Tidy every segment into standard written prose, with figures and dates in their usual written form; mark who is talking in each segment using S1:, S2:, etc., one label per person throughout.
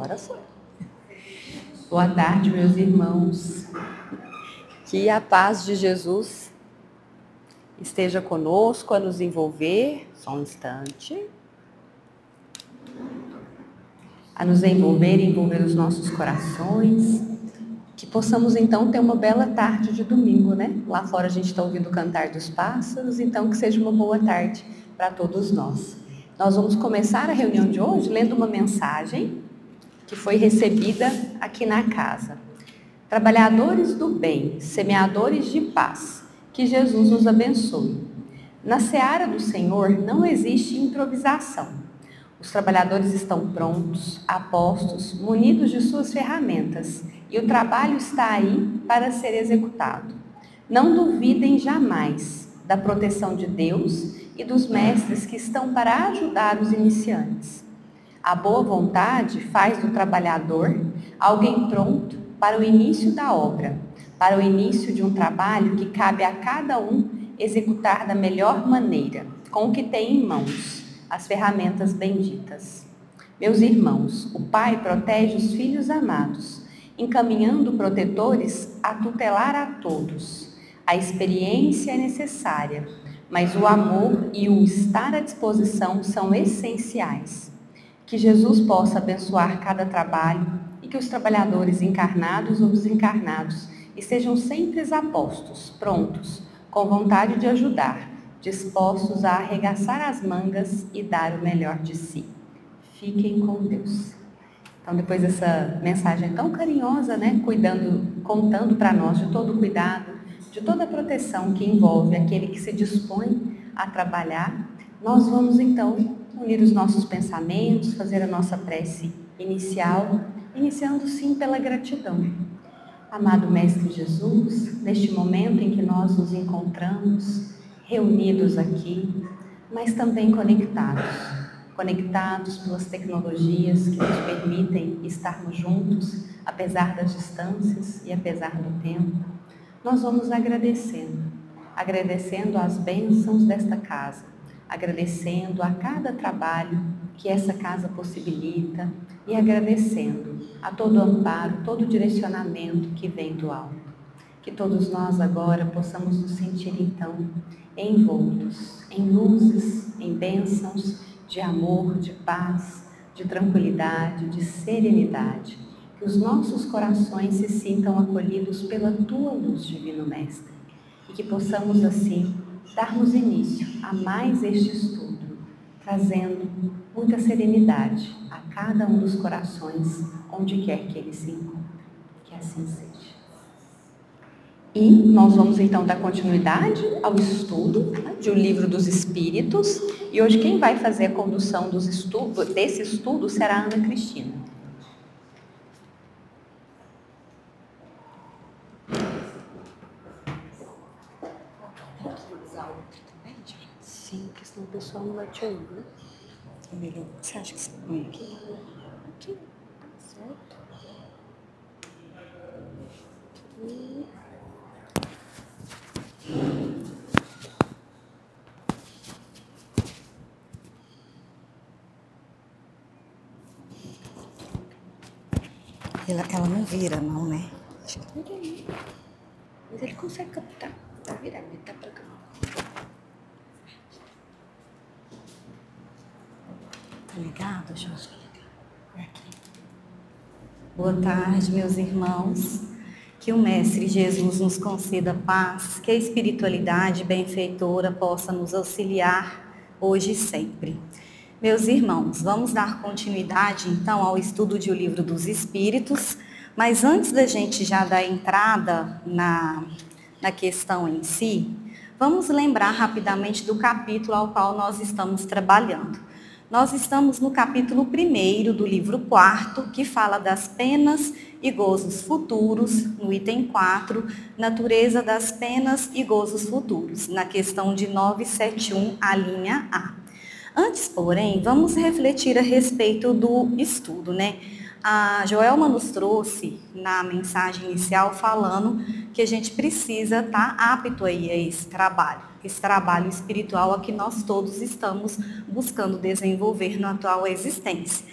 S1: Agora foi. Boa tarde, meus irmãos. Que a paz de Jesus esteja conosco, a nos envolver, só um instante, a nos envolver e envolver os nossos corações, que possamos então ter uma bela tarde de domingo, né? Lá fora a gente está ouvindo o cantar dos pássaros, então que seja uma boa tarde para todos nós. Nós vamos começar a reunião de hoje lendo uma mensagem que foi recebida aqui na casa. Trabalhadores do bem, semeadores de paz, que Jesus nos abençoe. Na seara do Senhor não existe improvisação. Os trabalhadores estão prontos, apostos, munidos de suas ferramentas, e o trabalho está aí para ser executado. Não duvidem jamais da proteção de Deus e dos mestres que estão para ajudar os iniciantes. A boa vontade faz do trabalhador alguém pronto para o início da obra, para o início de um trabalho que cabe a cada um executar da melhor maneira, com o que tem em mãos, as ferramentas benditas. Meus irmãos, o Pai protege os filhos amados, encaminhando protetores a tutelar a todos. A experiência é necessária, mas o amor e o estar à disposição são essenciais. Que Jesus possa abençoar cada trabalho e que os trabalhadores encarnados ou desencarnados estejam sempre apostos, prontos, com vontade de ajudar, dispostos a arregaçar as mangas e dar o melhor de si. Fiquem com Deus. Então, depois dessa mensagem tão carinhosa, né, contando para nós de todo o cuidado, de toda a proteção que envolve aquele que se dispõe a trabalhar, nós vamos então unir os nossos pensamentos, fazer a nossa prece inicial, iniciando sim pela gratidão. Amado Mestre Jesus, neste momento em que nós nos encontramos, reunidos aqui, mas também conectados pelas tecnologias que nos permitem estarmos juntos, apesar das distâncias e apesar do tempo, nós vamos agradecendo as bênçãos desta casa, agradecendo a cada trabalho que essa casa possibilita e agradecendo a todo o amparo, todo o direcionamento que vem do alto. Que todos nós agora possamos nos sentir então envoltos em luzes, em bênçãos de amor, de paz, de tranquilidade, de serenidade. Que os nossos corações se sintam acolhidos pela Tua luz, Divino Mestre, e que possamos assim darmos início a mais este estudo, trazendo muita serenidade a cada um dos corações, onde quer que ele se encontre. Que assim seja. E nós vamos então dar continuidade ao estudo, né, de O Livro dos Espíritos, e hoje quem vai fazer a condução desse estudo será a Ana Cristina. Sim, porque senão o pessoal não vai te ouvir, né? É melhor. Você acha que você põe aqui? Aqui, certo? E...
S2: Ela não vira, não, né?
S1: Acho que vira aí. Mas ele consegue captar. Tá virado, ele tá pra cá.
S2: Tá ligado? Deixa eu ver aqui. Boa tarde, meus irmãos. Que o Mestre Jesus nos conceda paz, que a espiritualidade benfeitora possa nos auxiliar hoje e sempre. Meus irmãos, vamos dar continuidade então ao estudo de O Livro dos Espíritos, mas antes da gente já dar entrada na questão em si, vamos lembrar rapidamente do capítulo ao qual nós estamos trabalhando. Nós estamos no capítulo 1º do livro 4º, que fala das penas e gozos futuros, no item 4, natureza das penas e gozos futuros, na questão de 971, a linha A. Antes, porém, vamos refletir a respeito do estudo, né? A Joelma nos trouxe na mensagem inicial falando que a gente precisa estar apto aí a esse trabalho espiritual a que nós todos estamos buscando desenvolver na atual existência.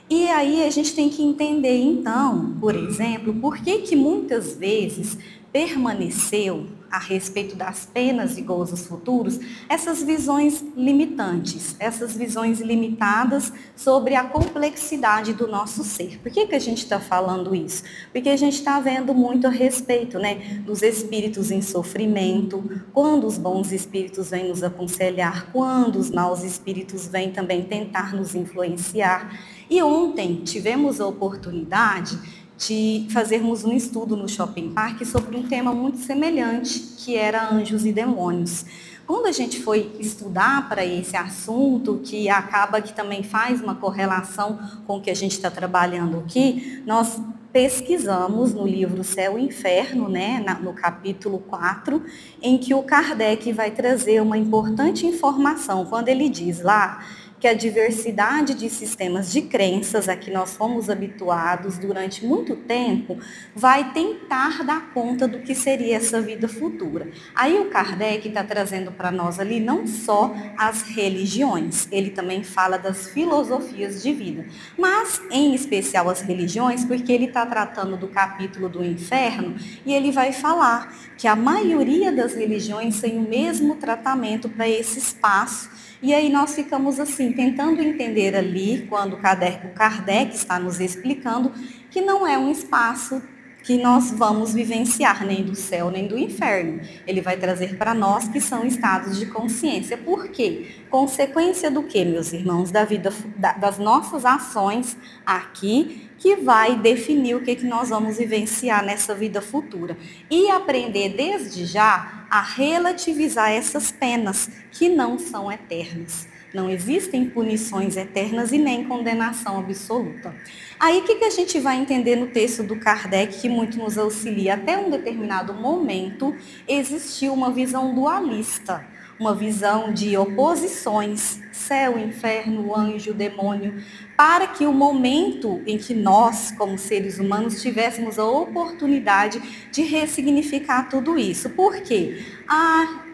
S2: E aí a gente tem que entender, então, por exemplo, por que muitas vezes permaneceu a respeito das penas e gozos futuros essas visões limitantes, essas visões limitadas sobre a complexidade do nosso ser. Por que a gente está falando isso? Porque a gente está vendo muito a respeito, né, dos espíritos em sofrimento, quando os bons espíritos vêm nos aconselhar, quando os maus espíritos vêm também tentar nos influenciar. E ontem tivemos a oportunidade de fazermos um estudo no Shopping Park sobre um tema muito semelhante, que era anjos e demônios. Quando a gente foi estudar para esse assunto, que acaba que também faz uma correlação com o que a gente está trabalhando aqui, nós pesquisamos no livro Céu e Inferno, né, no capítulo 4, em que o Kardec vai trazer uma importante informação, quando ele diz lá que a diversidade de sistemas de crenças a que nós fomos habituados durante muito tempo vai tentar dar conta do que seria essa vida futura. Aí o Kardec está trazendo para nós ali não só as religiões, ele também fala das filosofias de vida, mas em especial as religiões, porque ele está tratando do capítulo do inferno e ele vai falar que a maioria das religiões tem o mesmo tratamento para esse espaço. E aí nós ficamos assim, tentando entender ali, quando o Kardec está nos explicando, que não é um espaço que nós vamos vivenciar, nem do céu, nem do inferno. Ele vai trazer para nós que são estados de consciência. Por quê? Consequência do quê, meus irmãos? Da vida, das nossas ações aqui, que vai definir o que nós vamos vivenciar nessa vida futura. E aprender desde já a relativizar essas penas que não são eternas. Não existem punições eternas e nem condenação absoluta. Aí o que a gente vai entender no texto do Kardec, que muito nos auxilia? Até um determinado momento existiu uma visão dualista, uma visão de oposições, céu, inferno, anjo, demônio, para que o momento em que nós, como seres humanos, tivéssemos a oportunidade de ressignificar tudo isso. Por quê?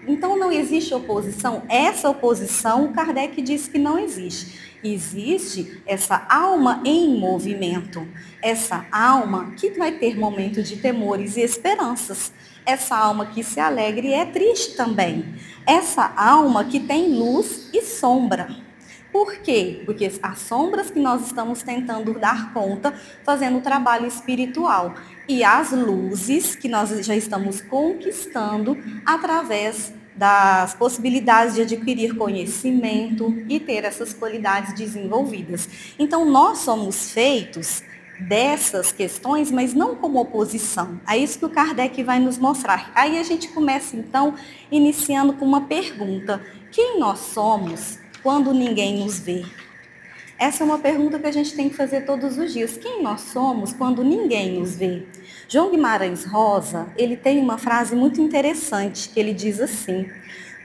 S2: Então não existe oposição? Essa oposição, o Kardec diz que não existe. Existe essa alma em movimento, essa alma que vai ter momentos de temores e esperanças, essa alma que se alegra e é triste também, essa alma que tem luz e sombra. Por quê? Porque as sombras que nós estamos tentando dar conta, fazendo o trabalho espiritual, e as luzes que nós já estamos conquistando através das possibilidades de adquirir conhecimento e ter essas qualidades desenvolvidas. Então, nós somos feitos dessas questões, mas não como oposição. É isso que o Kardec vai nos mostrar. Aí a gente começa, então, iniciando com uma pergunta. Quem nós somos quando ninguém nos vê? Essa é uma pergunta que a gente tem que fazer todos os dias. Quem nós somos quando ninguém nos vê? João Guimarães Rosa, ele tem uma frase muito interessante, que ele diz assim: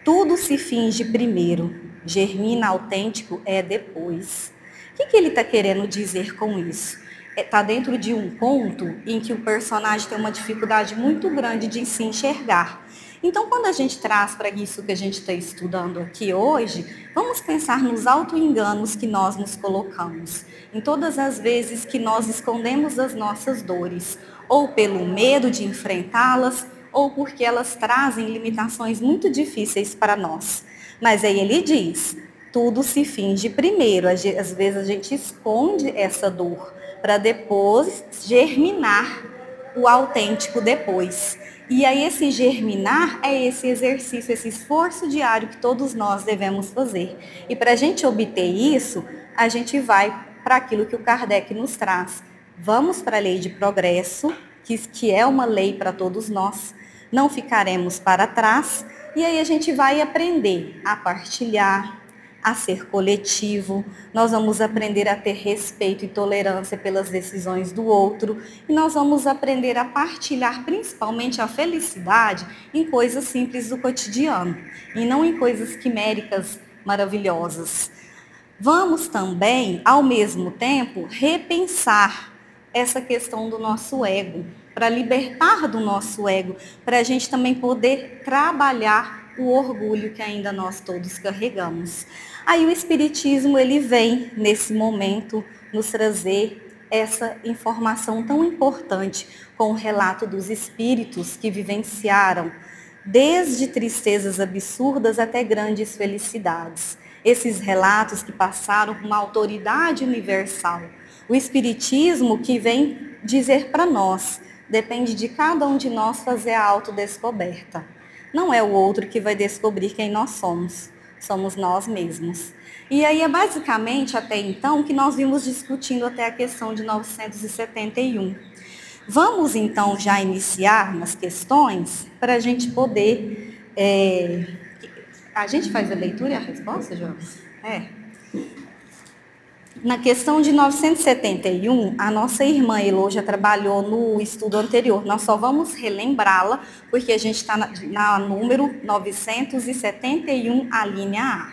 S2: tudo se finge primeiro, germina autêntico é depois. O que ele está querendo dizer com isso? Está dentro de um ponto em que o personagem tem uma dificuldade muito grande de se enxergar. Então, quando a gente traz para isso que a gente está estudando aqui hoje, vamos pensar nos auto-enganos que nós nos colocamos. Em todas as vezes que nós escondemos as nossas dores, ou pelo medo de enfrentá-las, ou porque elas trazem limitações muito difíceis para nós. Mas aí ele diz, tudo se finge primeiro. Às vezes a gente esconde essa dor, para depois germinar o autêntico depois. E aí esse germinar é esse exercício, esse esforço diário que todos nós devemos fazer. E para a gente obter isso, a gente vai para aquilo que o Kardec nos traz. Vamos para a lei de progresso, que é uma lei para todos nós. Não ficaremos para trás. E aí a gente vai aprender a partilhar, a ser coletivo, nós vamos aprender a ter respeito e tolerância pelas decisões do outro, e nós vamos aprender a partilhar principalmente a felicidade em coisas simples do cotidiano, e não em coisas quiméricas maravilhosas. Vamos também, ao mesmo tempo, repensar essa questão do nosso ego, para libertar do nosso ego, para a gente também poder trabalhar o orgulho que ainda nós todos carregamos. Aí o Espiritismo, ele vem nesse momento nos trazer essa informação tão importante com o relato dos espíritos que vivenciaram desde tristezas absurdas até grandes felicidades. Esses relatos que passaram com uma autoridade universal. O Espiritismo que vem dizer para nós, depende de cada um de nós fazer a autodescoberta. Não é o outro que vai descobrir quem nós somos nós mesmos. E aí é basicamente até então que nós vimos discutindo até a questão de 971. Vamos então já iniciar nas questões para a gente poder... A gente faz a leitura e a resposta, João? Na questão de 971, a nossa irmã Elô já trabalhou no estudo anterior. Nós só vamos relembrá-la, porque a gente está na número 971, a linha A.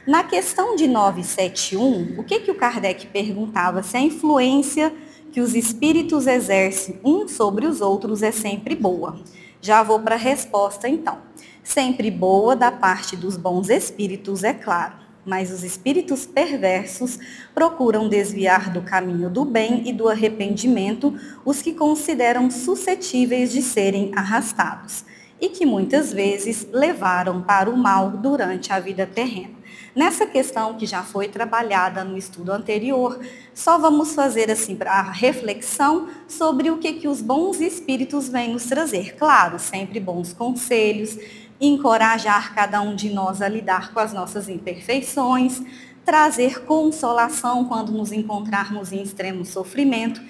S2: Na questão de 971, o que o Kardec perguntava? Se a influência que os espíritos exercem uns sobre os outros é sempre boa. Já vou para a resposta, então. Sempre boa da parte dos bons espíritos, é claro. Mas os espíritos perversos procuram desviar do caminho do bem e do arrependimento os que consideram suscetíveis de serem arrastados e que muitas vezes levaram para o mal durante a vida terrena. Nessa questão que já foi trabalhada no estudo anterior, só vamos fazer assim a reflexão sobre o que os bons espíritos vêm nos trazer. Claro, sempre bons conselhos, encorajar cada um de nós a lidar com as nossas imperfeições, trazer consolação quando nos encontrarmos em extremo sofrimento.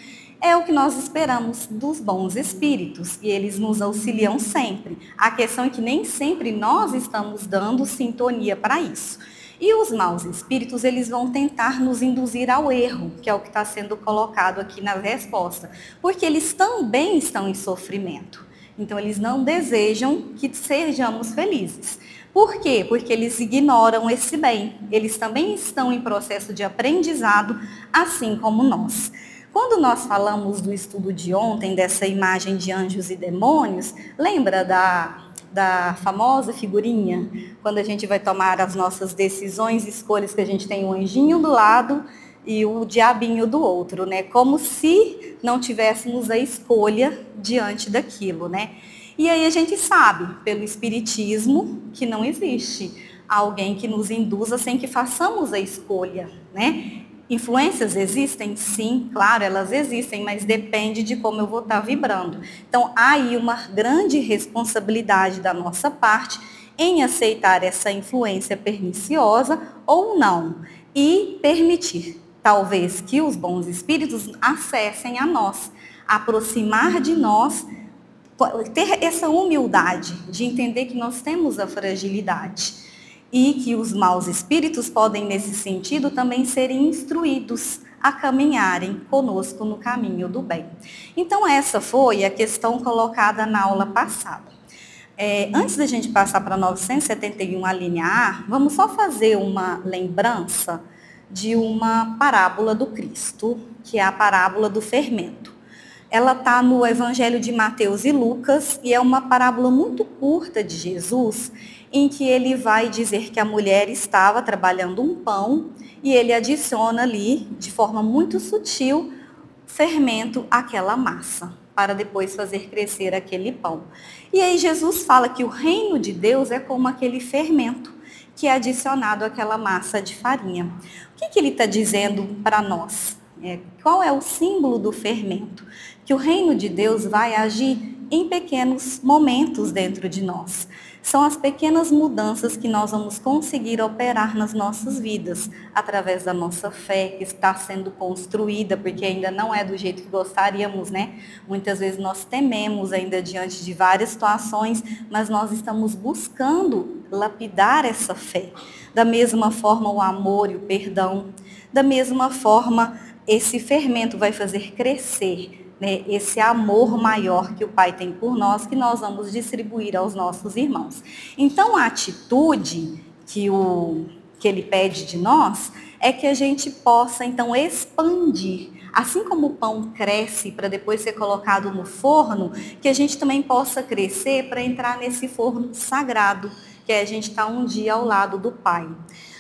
S2: É o que nós esperamos dos bons espíritos e eles nos auxiliam sempre. A questão é que nem sempre nós estamos dando sintonia para isso. E os maus espíritos, eles vão tentar nos induzir ao erro, que é o que está sendo colocado aqui na resposta, porque eles também estão em sofrimento. Então, eles não desejam que sejamos felizes. Por quê? Porque eles ignoram esse bem. Eles também estão em processo de aprendizado, assim como nós. Quando nós falamos do estudo de ontem, dessa imagem de anjos e demônios, lembra da famosa figurinha? Quando a gente vai tomar as nossas decisões, escolhas, que a gente tem um anjinho do lado e o diabinho do outro, né? Como se não tivéssemos a escolha diante daquilo, né? E aí a gente sabe, pelo Espiritismo, que não existe alguém que nos induza sem que façamos a escolha, né? Influências existem? Sim, claro, elas existem, mas depende de como eu vou estar vibrando. Então, há aí uma grande responsabilidade da nossa parte em aceitar essa influência perniciosa ou não. E permitir, talvez, que os bons espíritos acessem a nós, aproximar de nós, ter essa humildade de entender que nós temos a fragilidade. E que os maus espíritos podem, nesse sentido, também serem instruídos a caminharem conosco no caminho do bem. Então, essa foi a questão colocada na aula passada. Antes da gente passar para 971, a linha A, vamos só fazer uma lembrança de uma parábola do Cristo, que é a parábola do fermento. Ela está no Evangelho de Mateus e Lucas, e é uma parábola muito curta de Jesus, em que ele vai dizer que a mulher estava trabalhando um pão e ele adiciona ali, de forma muito sutil, fermento àquela massa, para depois fazer crescer aquele pão. E aí Jesus fala que o reino de Deus é como aquele fermento que é adicionado àquela massa de farinha. O que ele está dizendo para nós? Qual é o símbolo do fermento? Que o reino de Deus vai agir em pequenos momentos dentro de nós. São as pequenas mudanças que nós vamos conseguir operar nas nossas vidas, através da nossa fé, que está sendo construída, porque ainda não é do jeito que gostaríamos, né? Muitas vezes nós tememos ainda diante de várias situações, mas nós estamos buscando lapidar essa fé. Da mesma forma, o amor e o perdão. Da mesma forma, esse fermento vai fazer crescer, né, esse amor maior que o Pai tem por nós, que nós vamos distribuir aos nossos irmãos. Então, a atitude que ele pede de nós é que a gente possa, então, expandir. Assim como o pão cresce para depois ser colocado no forno, que a gente também possa crescer para entrar nesse forno sagrado, que é a gente estar um dia ao lado do Pai.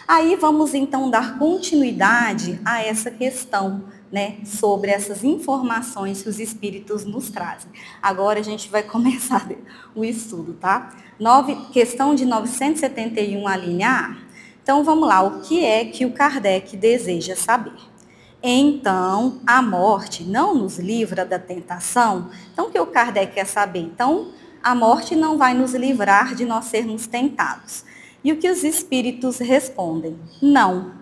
S2: Aí vamos então dar continuidade a essa questão, né, sobre essas informações que os espíritos nos trazem. Agora a gente vai começar o estudo, tá? Questão de 971, a linha A. Então vamos lá, o que é que o Kardec deseja saber? Então, a morte não nos livra da tentação? Então, o que o Kardec quer saber? Então, a morte não vai nos livrar de nós sermos tentados. E o que os espíritos respondem? Não.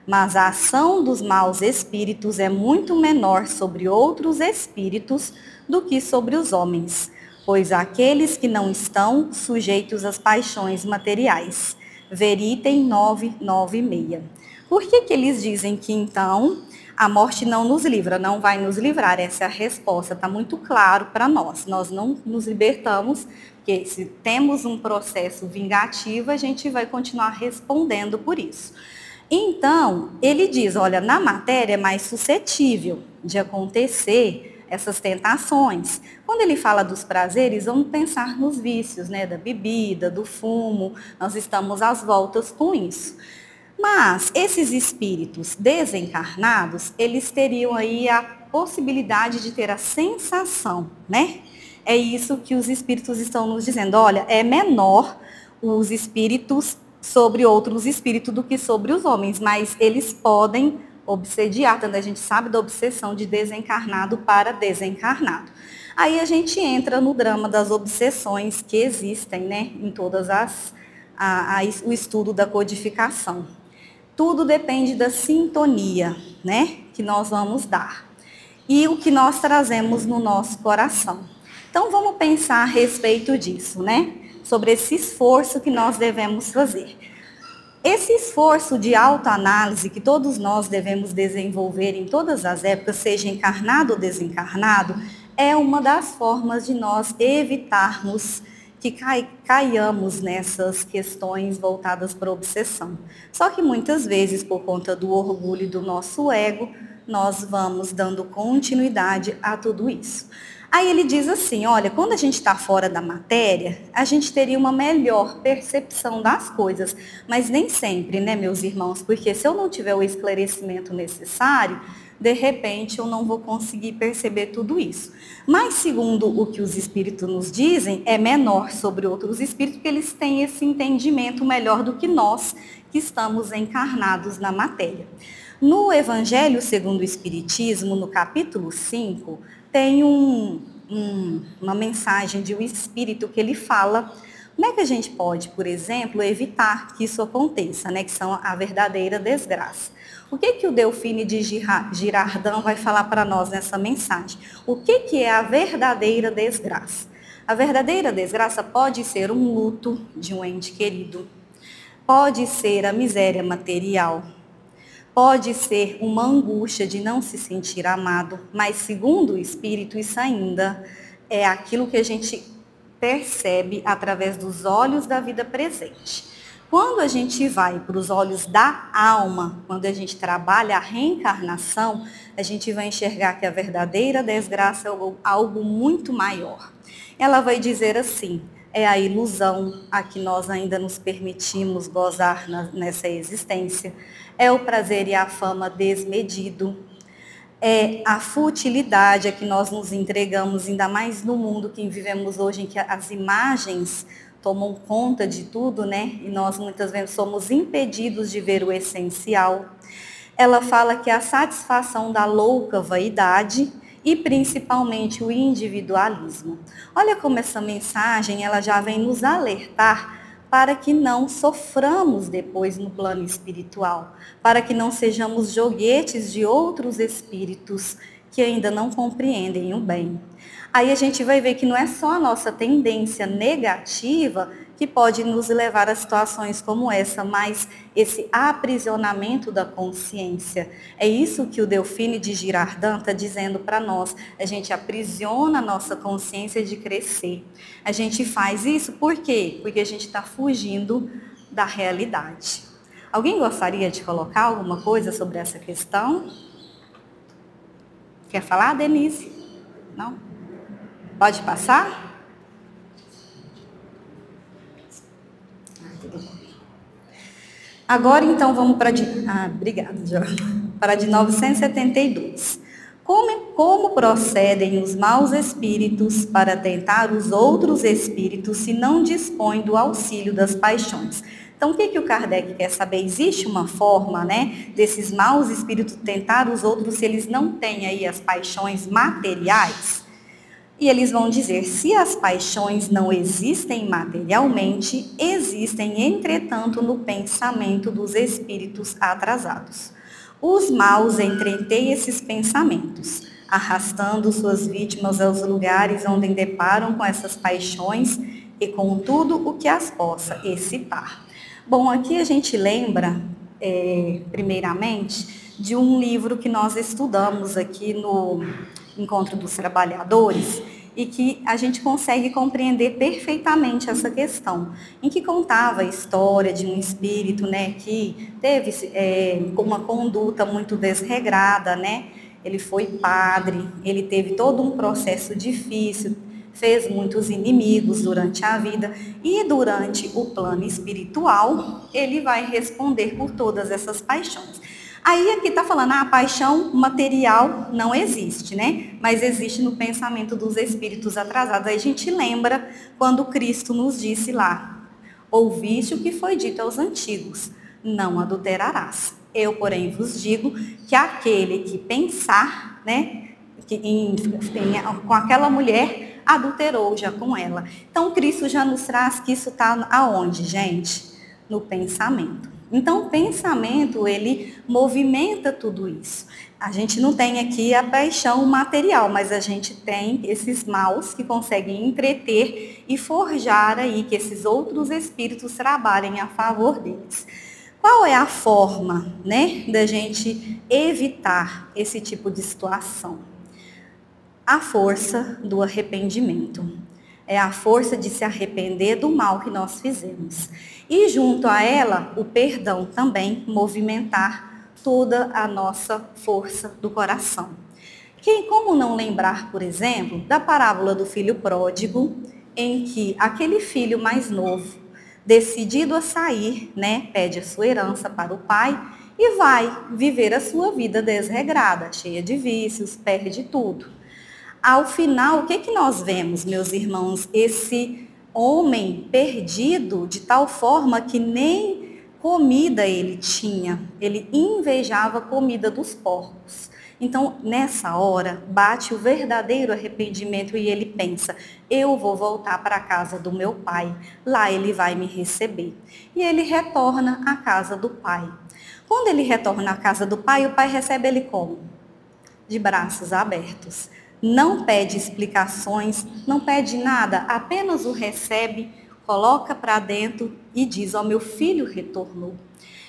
S2: Mas a ação dos maus espíritos é muito menor sobre outros espíritos do que sobre os homens, pois aqueles que não estão sujeitos às paixões materiais. Veritem 996. Por que eles dizem que então a morte não nos livra, não vai nos livrar? Essa é a resposta, está muito claro para nós. Nós não nos libertamos, porque se temos um processo vingativo, a gente vai continuar respondendo por isso. Então, ele diz, olha, na matéria é mais suscetível de acontecer essas tentações. Quando ele fala dos prazeres, vamos pensar nos vícios, né, da bebida, do fumo, nós estamos às voltas com isso. Mas esses espíritos desencarnados, eles teriam aí a possibilidade de ter a sensação, né? É isso que os espíritos estão nos dizendo. Olha, é menor os espíritos sobre outros espíritos do que sobre os homens, mas eles podem obsediar, tanto a gente sabe da obsessão de desencarnado para desencarnado. Aí a gente entra no drama das obsessões que existem, né, em todas o estudo da codificação. Tudo depende da sintonia, né, que nós vamos dar e o que nós trazemos no nosso coração. Então vamos pensar a respeito disso, né? Sobre esse esforço que nós devemos fazer. Esse esforço de autoanálise que todos nós devemos desenvolver em todas as épocas, seja encarnado ou desencarnado, é uma das formas de nós evitarmos que caiamos nessas questões voltadas para a obsessão. Só que muitas vezes, por conta do orgulho e do nosso ego, nós vamos dando continuidade a tudo isso. Aí ele diz assim, olha, quando a gente está fora da matéria, a gente teria uma melhor percepção das coisas, mas nem sempre, né, meus irmãos? Porque se eu não tiver o esclarecimento necessário, de repente eu não vou conseguir perceber tudo isso. Mas segundo o que os espíritos nos dizem, é menor sobre outros espíritos, porque eles têm esse entendimento melhor do que nós, que estamos encarnados na matéria. No Evangelho segundo o Espiritismo, no capítulo 5, tem uma mensagem de um espírito que ele fala como é que a gente pode, por exemplo, evitar que isso aconteça, né, que são a verdadeira desgraça. O que o Delfine de Girardin vai falar para nós nessa mensagem? O que é a verdadeira desgraça? A verdadeira desgraça pode ser um luto de um ente querido, pode ser a miséria material, pode ser uma angústia de não se sentir amado, mas segundo o Espírito, isso ainda é aquilo que a gente percebe através dos olhos da vida presente. Quando a gente vai para os olhos da alma, quando a gente trabalha a reencarnação, a gente vai enxergar que a verdadeira desgraça é algo muito maior. Ela vai dizer assim, é a ilusão a que nós ainda nos permitimos gozar nessa existência, é o prazer e a fama desmedido, é a futilidade a que nós nos entregamos, ainda mais no mundo que vivemos hoje, em que as imagens tomam conta de tudo, né? E nós muitas vezes somos impedidos de ver o essencial. Ela fala que a satisfação da louca vaidade e principalmente o individualismo. Olha como essa mensagem ela já vem nos alertar para que não soframos depois no plano espiritual, para que não sejamos joguetes de outros espíritos que ainda não compreendem o bem. Aí a gente vai ver que não é só a nossa tendência negativa que pode nos levar a situações como essa, mas esse aprisionamento da consciência. É isso que o Delfine de Girardin está dizendo para nós. A gente aprisiona a nossa consciência de crescer. A gente faz isso por quê? Porque a gente está fugindo da realidade. Alguém gostaria de colocar alguma coisa sobre essa questão? Quer falar, Denise? Não? Pode passar? Agora, então, vamos para obrigada, Jorge. Para de 972. Como procedem os maus espíritos para tentar os outros espíritos se não dispõem do auxílio das paixões? Então, o que o Kardec quer saber? Existe uma forma, né, desses maus espíritos tentar os outros se eles não têm aí as paixões materiais? E eles vão dizer, se as paixões não existem materialmente, existem, entretanto, no pensamento dos espíritos atrasados. Os maus entretêm esses pensamentos, arrastando suas vítimas aos lugares onde deparam com essas paixões e com tudo o que as possa excitar. Bom, aqui a gente lembra, primeiramente, de um livro que nós estudamos aqui no Encontro dos Trabalhadores, e que a gente consegue compreender perfeitamente essa questão, em que contava a história de um espírito, né, que teve uma conduta muito desregrada, né, ele foi padre, ele teve todo um processo difícil, fez muitos inimigos durante a vida, e durante o plano espiritual, ele vai responder por todas essas paixões. Aí aqui está falando, a paixão material não existe, né? Mas existe no pensamento dos espíritos atrasados. Aí a gente lembra quando Cristo nos disse lá, ouviste o que foi dito aos antigos, não adulterarás. Eu, porém, vos digo que aquele que pensar, né, com aquela mulher, adulterou já com ela. Então, Cristo já nos traz que isso está aonde, gente? No pensamento. Então, o pensamento, ele movimenta tudo isso. A gente não tem aqui a paixão material, mas a gente tem esses maus que conseguem entreter e forjar aí que esses outros espíritos trabalhem a favor deles. Qual é a forma, né, da gente evitar esse tipo de situação? A força do arrependimento. É a força de se arrepender do mal que nós fizemos. E junto a ela, o perdão também movimentar toda a nossa força do coração. Como não lembrar, por exemplo, da parábola do filho pródigo, em que aquele filho mais novo, decidido a sair, né, pede a sua herança para o pai e vai viver a sua vida desregrada, cheia de vícios, perde tudo. Ao final, o que nós vemos, meus irmãos? Esse homem perdido de tal forma que nem comida ele tinha. Ele invejava a comida dos porcos. Então, nessa hora, bate o verdadeiro arrependimento e ele pensa, eu vou voltar para a casa do meu pai, lá ele vai me receber. E ele retorna à casa do pai. Quando ele retorna à casa do pai, o pai recebe ele como? De braços abertos. Não pede explicações, não pede nada, apenas o recebe, coloca para dentro e diz, meu filho retornou.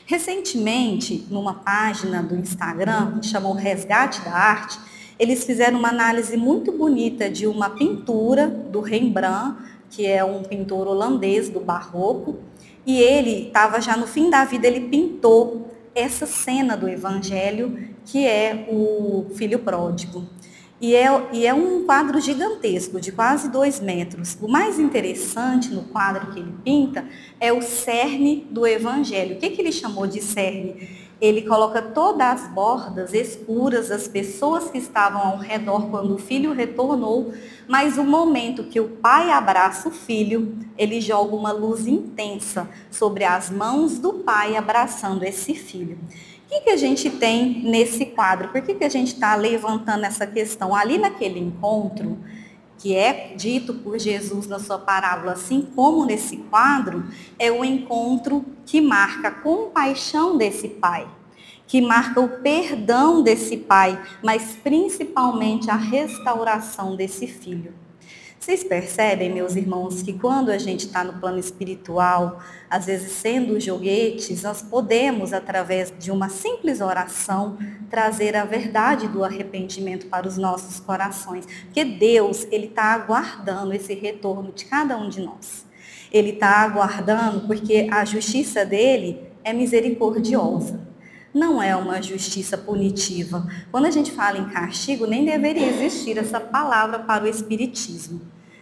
S2: Recentemente, numa página do Instagram, que chamou Resgate da Arte, eles fizeram uma análise muito bonita de uma pintura do Rembrandt, que é um pintor holandês do barroco, e ele estava já no fim da vida, ele pintou essa cena do Evangelho, que é o filho pródigo. E é um quadro gigantesco, de quase 2 metros. O mais interessante no quadro que ele pinta é o cerne do Evangelho. O que ele chamou de cerne? Ele coloca todas as bordas escuras das pessoas que estavam ao redor quando o filho retornou, mas o momento que o pai abraça o filho, ele joga uma luz intensa sobre as mãos do pai abraçando esse filho. O que a gente tem nesse quadro? Por que a gente está levantando essa questão? Ali naquele encontro, que é dito por Jesus na sua parábola, assim como nesse quadro, é o encontro que marca a compaixão desse pai, que marca o perdão desse pai, mas principalmente a restauração desse filho. Vocês percebem, meus irmãos, que quando a gente está no plano espiritual, às vezes sendo joguetes, nós podemos, através de uma simples oração, trazer a verdade do arrependimento para os nossos corações. Porque Deus, Ele está aguardando esse retorno de cada um de nós. Ele está aguardando porque a justiça dele é misericordiosa. Não é uma justiça punitiva. Quando a gente fala em castigo, nem deveria existir essa palavra para o Espiritismo.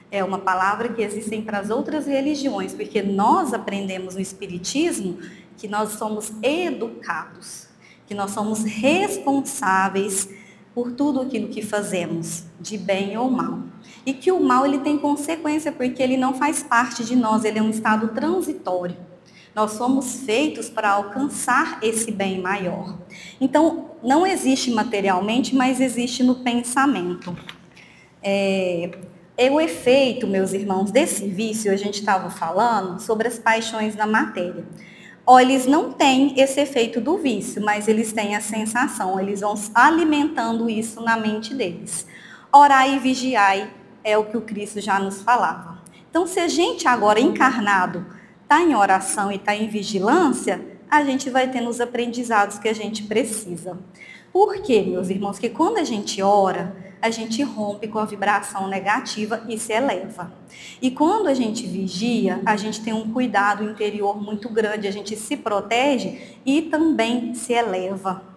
S2: É uma palavra que existe para as outras religiões, porque nós aprendemos no Espiritismo que nós somos educados, que nós somos responsáveis por tudo aquilo que fazemos, de bem ou mal. E que o mal ele tem consequência, porque ele não faz parte de nós, ele é um estado transitório. Nós somos feitos para alcançar esse bem maior. Então, não existe materialmente, mas existe no pensamento. O efeito, meus irmãos, desse vício, a gente estava falando sobre as paixões da matéria. Eles não têm esse efeito do vício, mas eles têm a sensação, eles vão alimentando isso na mente deles. Orai e vigiai é o que o Cristo já nos falava. Então, se a gente agora encarnado está em oração e está em vigilância, a gente vai tendo os aprendizados que a gente precisa. Por quê, meus irmãos? Que quando a gente ora, a gente rompe com a vibração negativa e se eleva. E quando a gente vigia, a gente tem um cuidado interior muito grande, a gente se protege e também se eleva.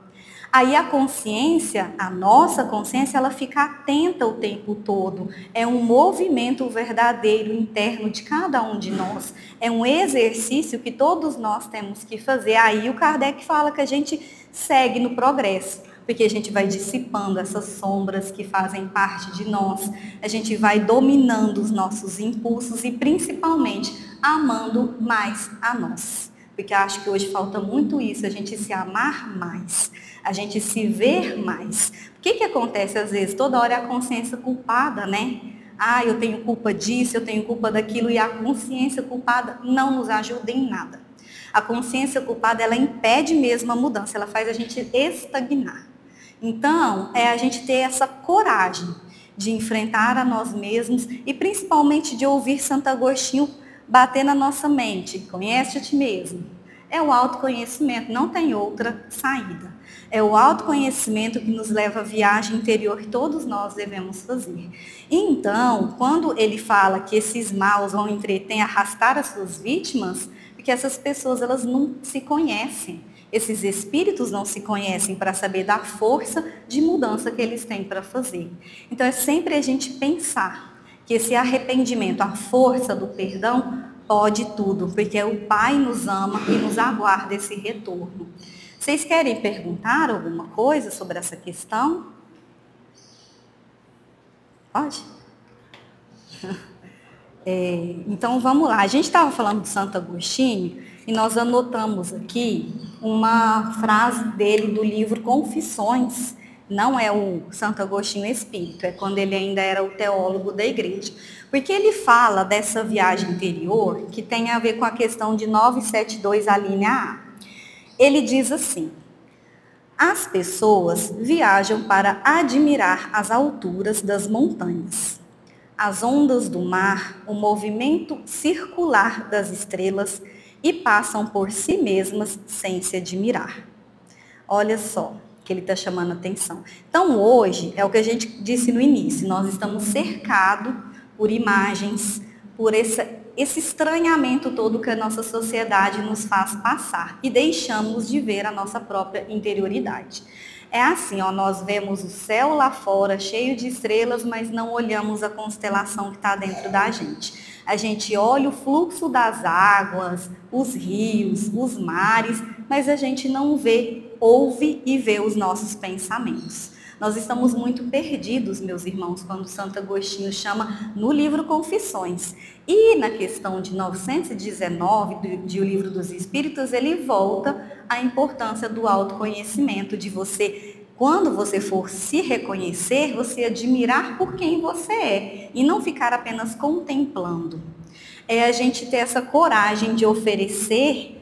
S2: Aí a consciência, a nossa consciência, ela fica atenta o tempo todo. É um movimento verdadeiro interno de cada um de nós. É um exercício que todos nós temos que fazer. Aí o Kardec fala que a gente segue no progresso, porque a gente vai dissipando essas sombras que fazem parte de nós. A gente vai dominando os nossos impulsos e principalmente amando mais a nós. Porque eu acho que hoje falta muito isso, a gente se amar mais, a gente se ver mais. O que acontece às vezes? Toda hora é a consciência culpada, né? Eu tenho culpa disso, eu tenho culpa daquilo, e a consciência culpada não nos ajuda em nada. A consciência culpada, ela impede mesmo a mudança, ela faz a gente estagnar. Então, é a gente ter essa coragem de enfrentar a nós mesmos e principalmente de ouvir Santo Agostinho bater na nossa mente. Conhece a ti mesmo. É o autoconhecimento, não tem outra saída. É o autoconhecimento que nos leva à viagem interior que todos nós devemos fazer. Então, quando ele fala que esses maus vão entreter, arrastar as suas vítimas, porque essas pessoas elas não se conhecem. Esses espíritos não se conhecem para saber da força de mudança que eles têm para fazer. Então, é sempre a gente pensar que esse arrependimento, a força do perdão, pode tudo, porque o Pai nos ama e nos aguarda esse retorno. Vocês querem perguntar alguma coisa sobre essa questão? Pode? Então, vamos lá. A gente estava falando de Santo Agostinho e nós anotamos aqui uma frase dele do livro Confissões. Não é o Santo Agostinho Espírito, é quando ele ainda era o teólogo da igreja. Porque ele fala dessa viagem interior que tem a ver com a questão de 972, a linha A. Ele diz assim: as pessoas viajam para admirar as alturas das montanhas, as ondas do mar, o movimento circular das estrelas e passam por si mesmas sem se admirar. Olha só que ele está chamando a atenção. Então, hoje, é o que a gente disse no início, nós estamos cercados por imagens, por esse estranhamento todo que a nossa sociedade nos faz passar e deixamos de ver a nossa própria interioridade. É assim, nós vemos o céu lá fora cheio de estrelas, mas não olhamos a constelação que está dentro da gente. A gente olha o fluxo das águas, os rios, os mares, mas a gente não vê, ouve e vê os nossos pensamentos. Nós estamos muito perdidos, meus irmãos, quando Santo Agostinho chama no livro Confissões. E na questão de 919 de O Livro dos Espíritos, ele volta à importância do autoconhecimento, de você, quando você for se reconhecer, você admirar por quem você é e não ficar apenas contemplando. É a gente ter essa coragem de oferecer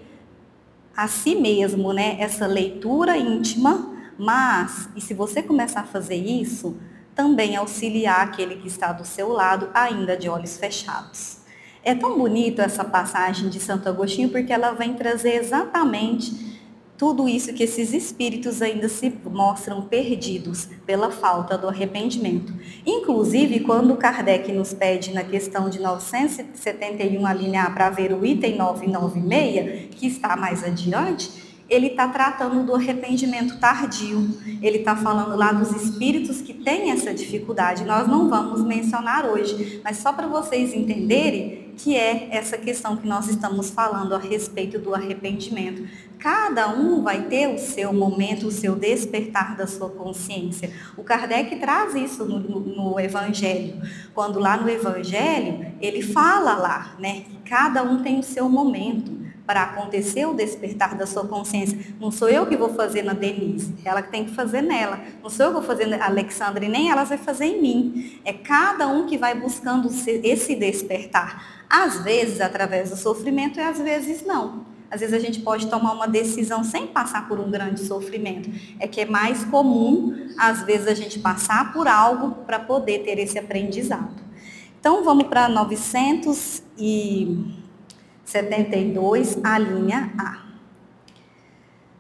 S2: a si mesmo, né, essa leitura íntima. Mas, e se você começar a fazer isso, também auxiliar aquele que está do seu lado, ainda de olhos fechados. É tão bonito essa passagem de Santo Agostinho, porque ela vem trazer exatamente tudo isso que esses espíritos ainda se mostram perdidos pela falta do arrependimento. Inclusive, quando Kardec nos pede na questão de 971 a linha A para ver o item 996, que está mais adiante, ele está tratando do arrependimento tardio. Ele está falando lá dos espíritos que têm essa dificuldade. Nós não vamos mencionar hoje, mas só para vocês entenderem que é essa questão que nós estamos falando a respeito do arrependimento. Cada um vai ter o seu momento, o seu despertar da sua consciência. O Kardec traz isso no Evangelho. Quando lá no Evangelho, ele fala lá, né, que cada um tem o seu momento para acontecer o despertar da sua consciência. Não sou eu que vou fazer na Denise, ela que tem que fazer nela. Não sou eu que vou fazer na Alexandra e nem ela vai fazer em mim. É cada um que vai buscando esse despertar. Às vezes através do sofrimento e às vezes não. Às vezes a gente pode tomar uma decisão sem passar por um grande sofrimento. É que é mais comum, às vezes, a gente passar por algo para poder ter esse aprendizado. Então, vamos para 972, a linha A.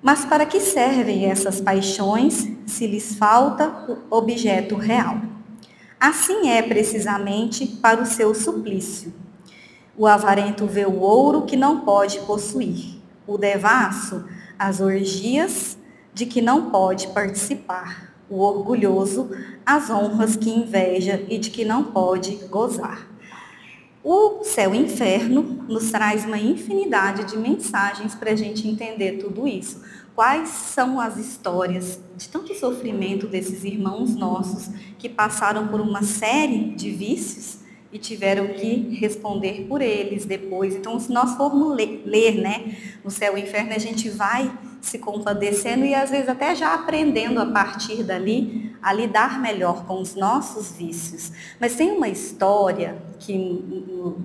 S2: Mas para que servem essas paixões se lhes falta o objeto real? Assim é precisamente para o seu suplício. O avarento vê o ouro que não pode possuir, o devasso, as orgias de que não pode participar, o orgulhoso, as honras que inveja e de que não pode gozar. O céu e o inferno nos traz uma infinidade de mensagens para a gente entender tudo isso. Quais são as histórias de tanto sofrimento desses irmãos nossos que passaram por uma série de vícios e tiveram que responder por eles depois. Então, se nós formos ler, né, no céu e inferno, a gente vai se compadecendo e às vezes até já aprendendo a partir dali a lidar melhor com os nossos vícios. Mas tem uma história que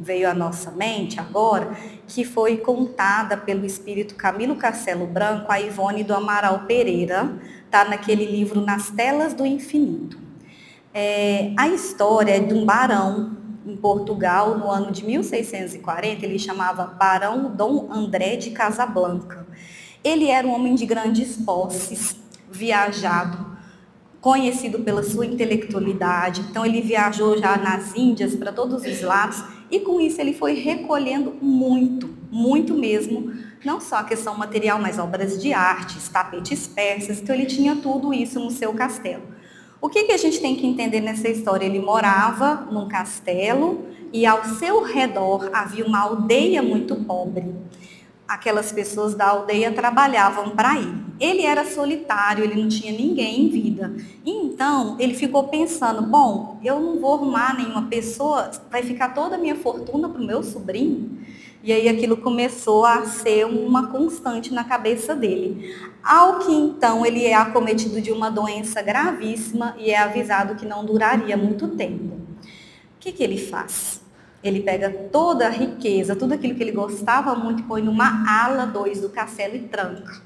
S2: veio à nossa mente agora, que foi contada pelo espírito Camilo Castelo Branco, a Ivone do Amaral Pereira, está naquele livro Nas Telas do Infinito. A história é de um barão em Portugal, no ano de 1640, ele chamava Barão Dom André de Casablanca. Ele era um homem de grandes posses, viajado, conhecido pela sua intelectualidade. Então, ele viajou já nas Índias, para todos os lados, e com isso ele foi recolhendo muito, muito mesmo, não só a questão material, mas obras de arte, tapetes persas. Então, ele tinha tudo isso no seu castelo. O que a gente tem que entender nessa história? Ele morava num castelo e ao seu redor havia uma aldeia muito pobre. Aquelas pessoas da aldeia trabalhavam para ele. Ele era solitário, ele não tinha ninguém em vida. Então, ele ficou pensando, bom, eu não vou arrumar nenhuma pessoa, vai ficar toda a minha fortuna para o meu sobrinho? E aí aquilo começou a ser uma constante na cabeça dele. Ao que então ele é acometido de uma doença gravíssima e é avisado que não duraria muito tempo. O que ele faz? Ele pega toda a riqueza, tudo aquilo que ele gostava muito, põe numa ala 2 do castelo e tranca.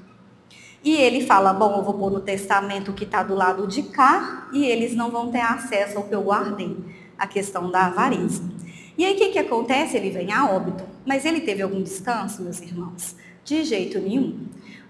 S2: E ele fala, bom, eu vou pôr no testamento que está do lado de cá e eles não vão ter acesso ao que eu guardei, a questão da avareza. E aí o que acontece? Ele vem a óbito. Mas ele teve algum descanso, meus irmãos? De jeito nenhum.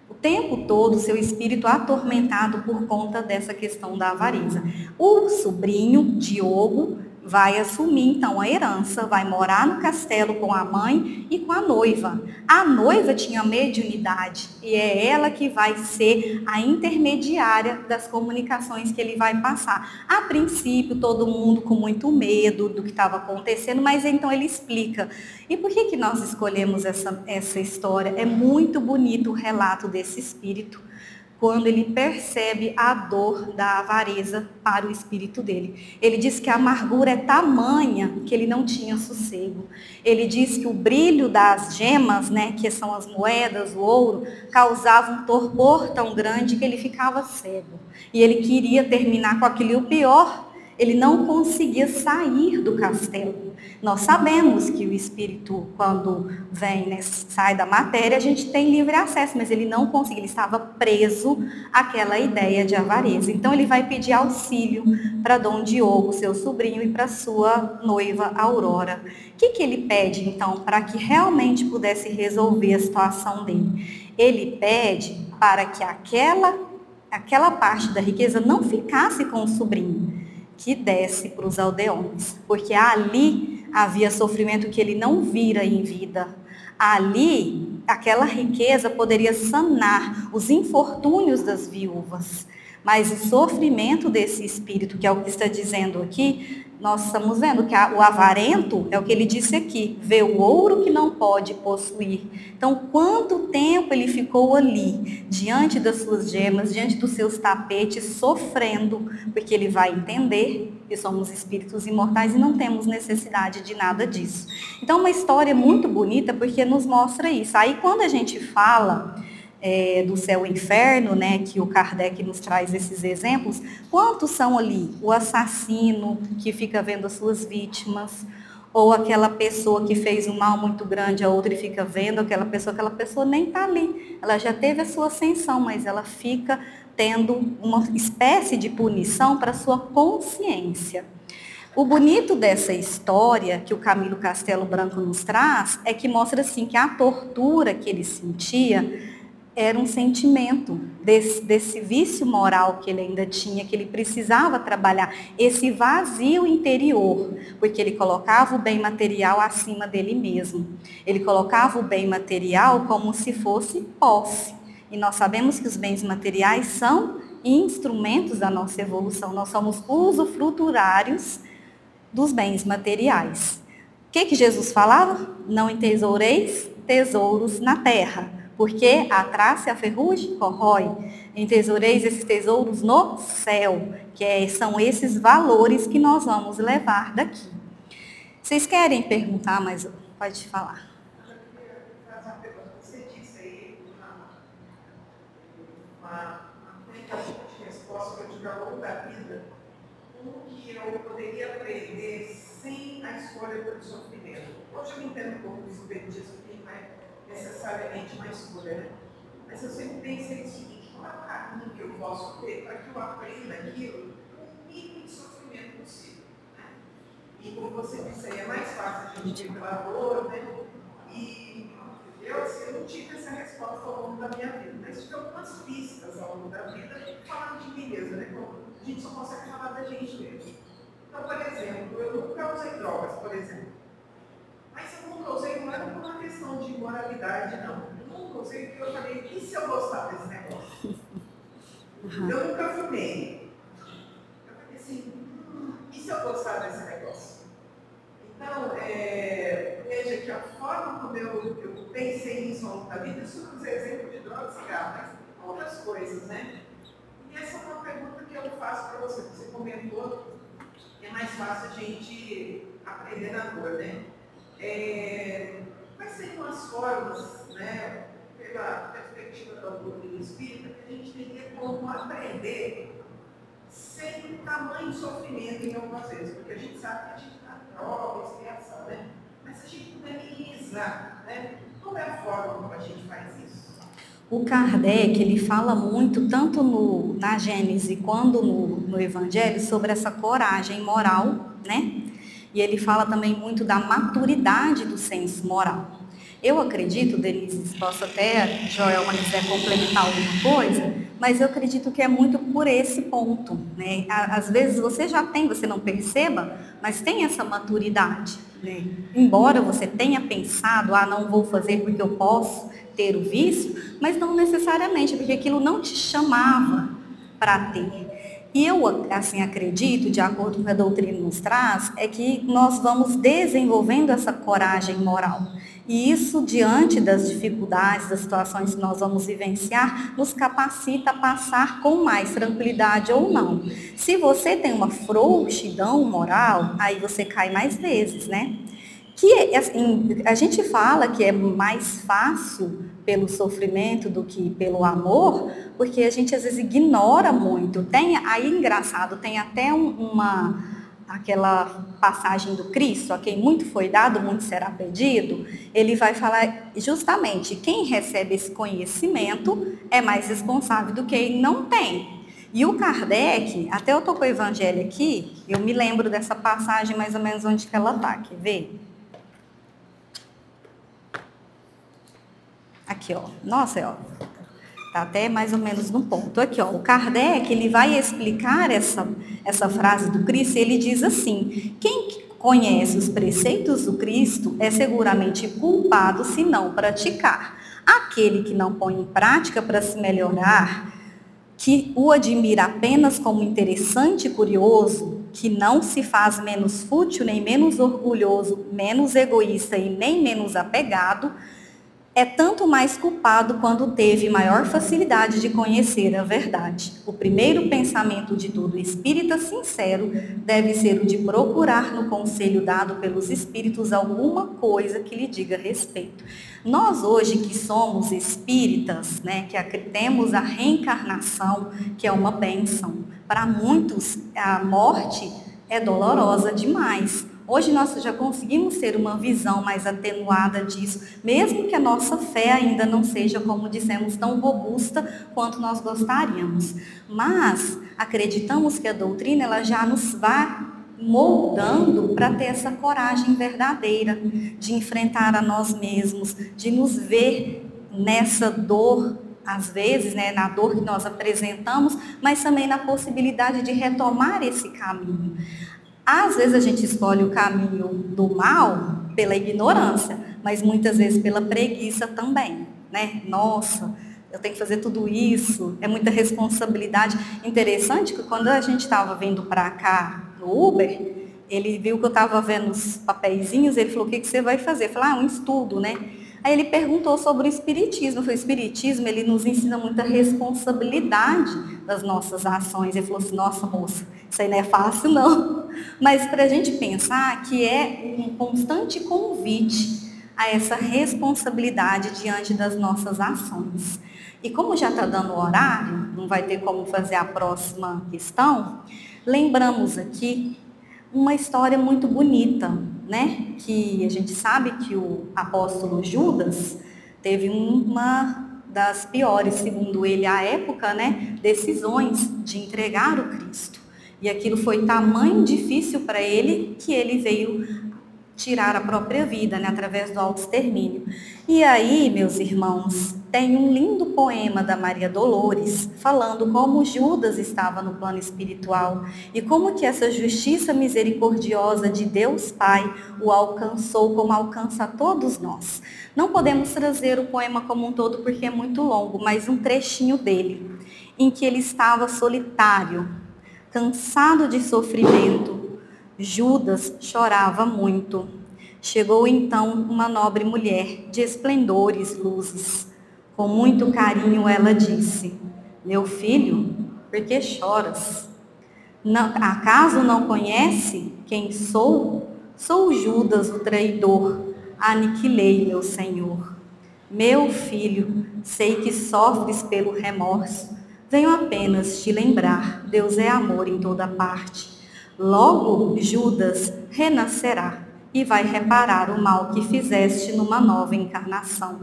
S2: O tempo todo, seu espírito atormentado por conta dessa questão da avareza. O sobrinho, Diogo, vai assumir então a herança, vai morar no castelo com a mãe e com a noiva. A noiva tinha mediunidade e é ela que vai ser a intermediária das comunicações que ele vai passar. A princípio, todo mundo com muito medo do que estava acontecendo, mas então ele explica. E por que nós escolhemos essa história? É muito bonito o relato desse espírito, quando ele percebe a dor da avareza para o espírito dele. Ele diz que a amargura é tamanha que ele não tinha sossego. Ele diz que o brilho das gemas, né, que são as moedas, o ouro, causava um torpor tão grande que ele ficava cego. E ele queria terminar com aquilo. E o pior, ele não conseguia sair do castelo. Nós sabemos que o espírito, quando vem, né, sai da matéria, a gente tem livre acesso, mas ele não conseguia, ele estava preso àquela ideia de avareza. Então ele vai pedir auxílio para Dom Diogo, seu sobrinho, e para sua noiva Aurora. O que ele pede, então, para que realmente pudesse resolver a situação dele? Ele pede para que aquela parte da riqueza não ficasse com o sobrinho, que desse para os aldeões, porque ali havia sofrimento que ele não vira em vida. Ali, aquela riqueza poderia sanar os infortúnios das viúvas, mas o sofrimento desse espírito, que é o que está dizendo aqui, nós estamos vendo que o avarento, é o que ele disse aqui, vê o ouro que não pode possuir. Então, quanto tempo ele ficou ali, diante das suas gemas, diante dos seus tapetes, sofrendo, porque ele vai entender que somos espíritos imortais e não temos necessidade de nada disso. Então, uma história muito bonita, porque nos mostra isso. Aí, quando a gente fala do céu e inferno, né, que o Kardec nos traz esses exemplos, quantos são ali? O assassino que fica vendo as suas vítimas, ou aquela pessoa que fez um mal muito grande a outra e fica vendo aquela pessoa nem está ali, ela já teve a sua ascensão, mas ela fica tendo uma espécie de punição para a sua consciência. O bonito dessa história que o Camilo Castelo Branco nos traz é que mostra assim que a tortura que ele sentia era um sentimento desse vício moral que ele ainda tinha, que ele precisava trabalhar, esse vazio interior, porque ele colocava o bem material acima dele mesmo. Ele colocava o bem material como se fosse posse. E nós sabemos que os bens materiais são instrumentos da nossa evolução, nós somos usufrutuários dos bens materiais. O que Jesus falava? Não entesoureis tesouros na terra, porque a traça e a ferrugem corrói. Entesoureis esses tesouros no céu, que são esses valores que nós vamos levar daqui. Vocês querem perguntar, mas pode falar.
S3: Você disse aí uma tentativa de resposta que eu tive ao longo da vida, como que eu poderia aprender sem a escolha pelo sofrimento. Hoje eu entendo um pouco do espiritismo, que não é necessariamente uma escolha, né? Mas eu sempre pensei o seguinte: qual é o caminho que eu posso ter para que eu aprenda aquilo com o mínimo de sofrimento possível, né? E como você disse aí, é mais fácil a gente ir pela dor, né? E eu não tive essa resposta ao longo da minha vida, mas tive algumas pistas ao longo da vida falando de mim mesma, né? A gente só consegue falar da gente mesmo. Então, por exemplo, eu nunca usei drogas, por exemplo. Mas eu nunca usei, não era por uma questão de moralidade, não. Eu nunca usei porque eu falei, e se eu gostar desse negócio? Eu nunca fumei. Eu falei assim, e se eu gostar desse negócio? Então, veja que a forma como eu pensei nisso ao longo da vida, isso não é exemplo de droga e cigarro, mas outras coisas, né? E essa é uma pergunta que eu faço para você. Você comentou que é mais fácil a gente aprender na dor, né? Quais seriam as formas, né, pela perspectiva da doutrina espírita, que a gente teria como aprender sem tamanho sofrimento em algumas vezes? Porque a gente sabe que a gente está em droga, expiação, né? Mas se a gente puder minimizar, né? Qual é a forma como a gente faz isso?
S2: O Kardec, ele fala muito, tanto na Gênese quanto no Evangelho, sobre essa coragem moral, né? E ele fala também muito da maturidade do senso moral. Eu acredito, Denise, posso até, Joelma, quiser complementar alguma coisa, mas eu acredito que é muito por esse ponto, né? Às vezes você já tem, você não perceba, mas tem essa maturidade, né? Embora você tenha pensado, não vou fazer porque eu posso ter o vício, mas não necessariamente, porque aquilo não te chamava para ter. E eu, assim, acredito, de acordo com o que a doutrina nos traz, é que nós vamos desenvolvendo essa coragem moral. E isso, diante das dificuldades, das situações que nós vamos vivenciar, nos capacita a passar com mais tranquilidade ou não. Se você tem uma frouxidão moral, aí você cai mais vezes, né? Que, assim, a gente fala que é mais fácil pelo sofrimento do que pelo amor, porque a gente às vezes ignora muito. Aí, engraçado, tem até aquela passagem do Cristo, a quem muito foi dado, muito será pedido. Ele vai falar justamente, quem recebe esse conhecimento é mais responsável do que quem não tem. E o Kardec, até eu estou com o Evangelho aqui, eu me lembro dessa passagem mais ou menos onde que ela está, quer ver? Aqui, ó. Nossa, ó. Tá até mais ou menos no ponto. Aqui, ó. O Kardec, ele vai explicar essa frase do Cristo, e ele diz assim: quem conhece os preceitos do Cristo é seguramente culpado se não praticar. Aquele que não põe em prática para se melhorar, que o admira apenas como interessante e curioso, que não se faz menos fútil, nem menos orgulhoso, menos egoísta e nem menos apegado, é tanto mais culpado quando teve maior facilidade de conhecer a verdade. O primeiro pensamento de todo espírita sincero deve ser o de procurar no conselho dado pelos espíritos alguma coisa que lhe diga respeito. Nós hoje que somos espíritas, né, que temos a reencarnação, que é uma bênção. Para muitos, a morte é dolorosa demais. Hoje nós já conseguimos ter uma visão mais atenuada disso, mesmo que a nossa fé ainda não seja, como dissemos, tão robusta quanto nós gostaríamos. Mas acreditamos que a doutrina ela já nos vai moldando para ter essa coragem verdadeira de enfrentar a nós mesmos, de nos ver nessa dor, às vezes, né, na dor que nós apresentamos, mas também na possibilidade de retomar esse caminho. Às vezes a gente escolhe o caminho do mal pela ignorância, mas muitas vezes pela preguiça também, né? Nossa, eu tenho que fazer tudo isso, é muita responsabilidade. Interessante que quando a gente estava vindo para cá no Uber, ele viu que eu estava vendo os papeizinhos, ele falou, o que você vai fazer? Eu falei, um estudo, né? Aí ele perguntou sobre o Espiritismo. O Espiritismo, ele nos ensina muita responsabilidade das nossas ações. Ele falou assim, nossa moça, isso aí não é fácil não. Mas para a gente pensar que é um constante convite a essa responsabilidade diante das nossas ações. E como já está dando o horário, não vai ter como fazer a próxima questão, lembramos aqui uma história muito bonita, né? Que a gente sabe que o apóstolo Judas teve uma das piores, segundo ele, à época, né? Decisões de entregar o Cristo. E aquilo foi tamanho difícil para ele que ele veio tirar a própria vida, né? Através do autoextermínio. E aí, meus irmãos, tem um lindo poema da Maria Dolores, falando como Judas estava no plano espiritual e como que essa justiça misericordiosa de Deus Pai o alcançou como alcança a todos nós. Não podemos trazer o poema como um todo porque é muito longo, mas um trechinho dele, em que ele estava solitário, cansado de sofrimento. Judas chorava muito. Chegou então uma nobre mulher de esplendores luzes. Com muito carinho ela disse, meu filho, por que choras? Acaso não conhece quem sou? Sou Judas, o traidor, aniquilei meu Senhor. Meu filho, sei que sofres pelo remorso, venho apenas te lembrar, Deus é amor em toda parte. Logo Judas renascerá e vai reparar o mal que fizeste numa nova encarnação.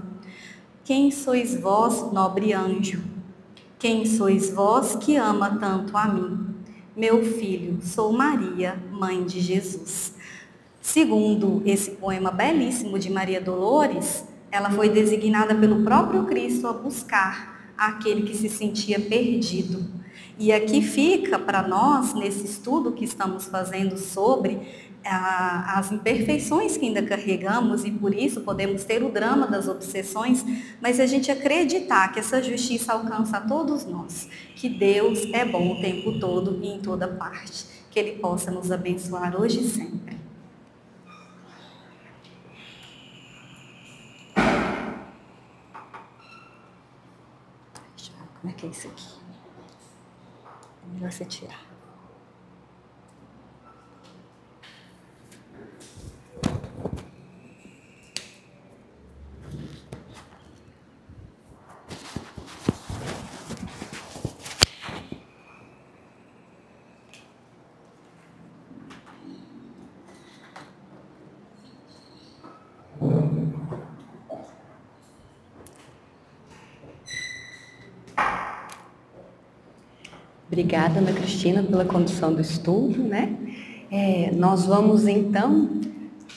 S2: Quem sois vós, nobre anjo? Quem sois vós que ama tanto a mim? Meu filho, sou Maria, mãe de Jesus. Segundo esse poema belíssimo de Maria Dolores, ela foi designada pelo próprio Cristo a buscar aquele que se sentia perdido. E aqui fica para nós, nesse estudo que estamos fazendo sobre as imperfeições que ainda carregamos, e por isso podemos ter o drama das obsessões, mas a gente acreditar que essa justiça alcança a todos nós, que Deus é bom o tempo todo e em toda parte, que Ele possa nos abençoar hoje e sempre. Deixa eu ver como é que é isso aqui. É melhor você tirar.
S1: Obrigada, Ana Cristina, pela condução do estudo, né? Nós vamos, então,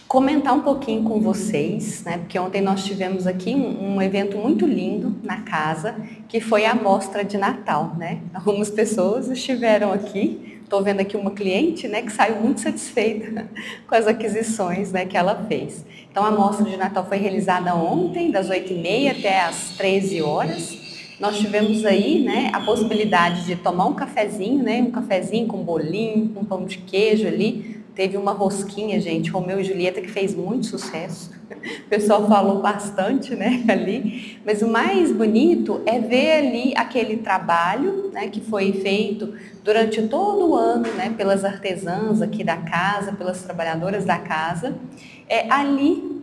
S1: comentar um pouquinho com vocês, né? Porque ontem nós tivemos aqui um evento muito lindo na casa, que foi a mostra de Natal, né? Algumas pessoas estiveram aqui, estou vendo aqui uma cliente, né, que saiu muito satisfeita com as aquisições, né, que ela fez. Então, a mostra de Natal foi realizada ontem, das 8h30 até as 13 horas. Nós tivemos aí, né, a possibilidade de tomar um cafezinho, né, um cafezinho com bolinho, com pão de queijo ali. Teve uma rosquinha, gente, Romeu e Julieta, que fez muito sucesso. O pessoal falou bastante, né, ali. Mas o mais bonito é ver ali aquele trabalho, né, que foi feito durante todo o ano, né, pelas artesãs aqui da casa, pelas trabalhadoras da casa, ali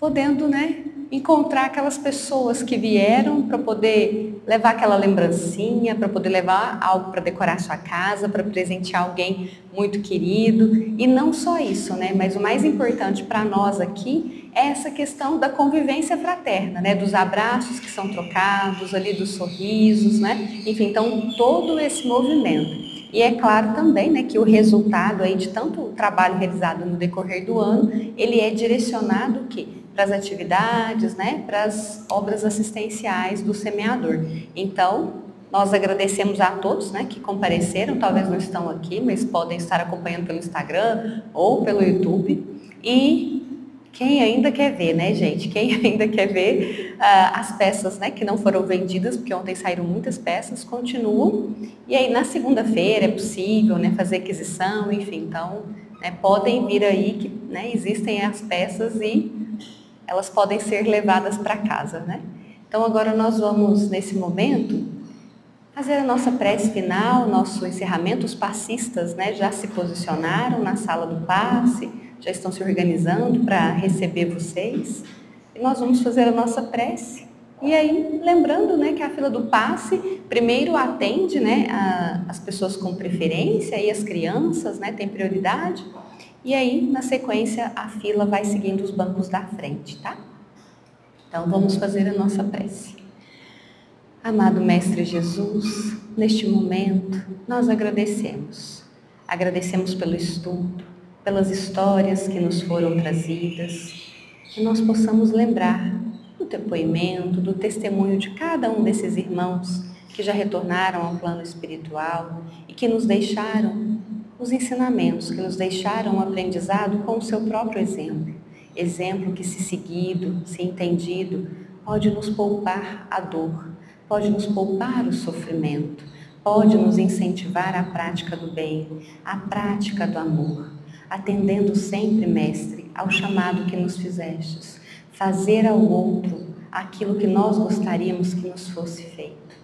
S1: podendo, né, encontrar aquelas pessoas que vieram para poder levar aquela lembrancinha, para poder levar algo para decorar sua casa, para presentear alguém muito querido. E não só isso, né? Mas o mais importante para nós aqui é essa questão da convivência fraterna, né? Dos abraços que são trocados, ali dos sorrisos, né? Enfim, então todo esse movimento. E é claro também, né, que o resultado aí de tanto trabalho realizado no decorrer do ano, ele é direcionado o quê? Para as atividades, né, para as obras assistenciais do semeador. Então, nós agradecemos a todos, né, que compareceram, talvez não estão aqui, mas podem estar acompanhando pelo Instagram ou pelo YouTube. E quem ainda quer ver, né, gente? Quem ainda quer ver as peças, né, que não foram vendidas, porque ontem saíram muitas peças, continuam. E aí, na segunda-feira é possível, né, fazer aquisição, enfim. Então, né, podem vir aí que, né, existem as peças e elas podem ser levadas para casa, né? Então, agora nós vamos, nesse momento, fazer a nossa prece final, nosso encerramento. Os passistas, né, já se posicionaram na sala do passe, já estão se organizando para receber vocês. E nós vamos fazer a nossa prece. E aí, lembrando, né, que a fila do passe primeiro atende, né, as pessoas com preferência e as crianças, né, tem prioridade. E aí, na sequência, a fila vai seguindo os bancos da frente, tá? Então, vamos fazer a nossa prece. Amado Mestre Jesus, neste momento, nós agradecemos. Agradecemos pelo estudo, pelas histórias que nos foram trazidas, que nós possamos lembrar do depoimento, do testemunho de cada um desses irmãos que já retornaram ao plano espiritual e que nos deixaram os ensinamentos, que nos deixaram o aprendizado com o seu próprio exemplo. Exemplo que, se seguido, se entendido, pode nos poupar a dor, pode nos poupar o sofrimento, pode nos incentivar à prática do bem, à prática do amor, atendendo sempre, Mestre, ao chamado que nos fizestes, fazer ao outro aquilo que nós gostaríamos que nos fosse feito.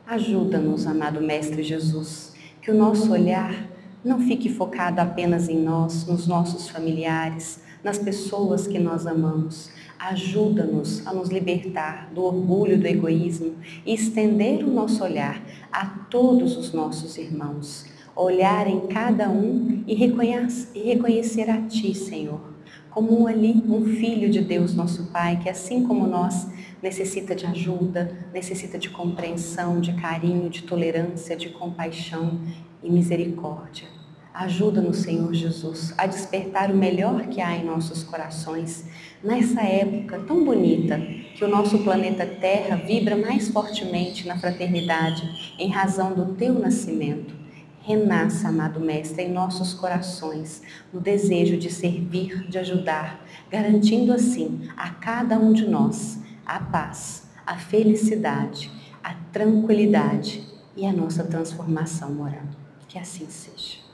S1: Ajuda-nos, amado Mestre Jesus, que o nosso olhar não fique focado apenas em nós, nos nossos familiares, nas pessoas que nós amamos. Ajuda-nos a nos libertar do orgulho, do egoísmo e estender o nosso olhar a todos os nossos irmãos. Olhar em cada um e reconhecer a Ti, Senhor, como um filho de Deus, nosso Pai, que assim como nós necessita de ajuda, necessita de compreensão, de carinho, de tolerância, de compaixão e misericórdia. Ajuda-nos, Senhor Jesus, a despertar o melhor que há em nossos corações, nessa época tão bonita que o nosso planeta Terra vibra mais fortemente na fraternidade em razão do Teu nascimento. Renasça, amado Mestre, em nossos corações, no desejo de servir, de ajudar, garantindo assim a cada um de nós a paz, a felicidade, a tranquilidade e a nossa transformação moral. Que assim seja.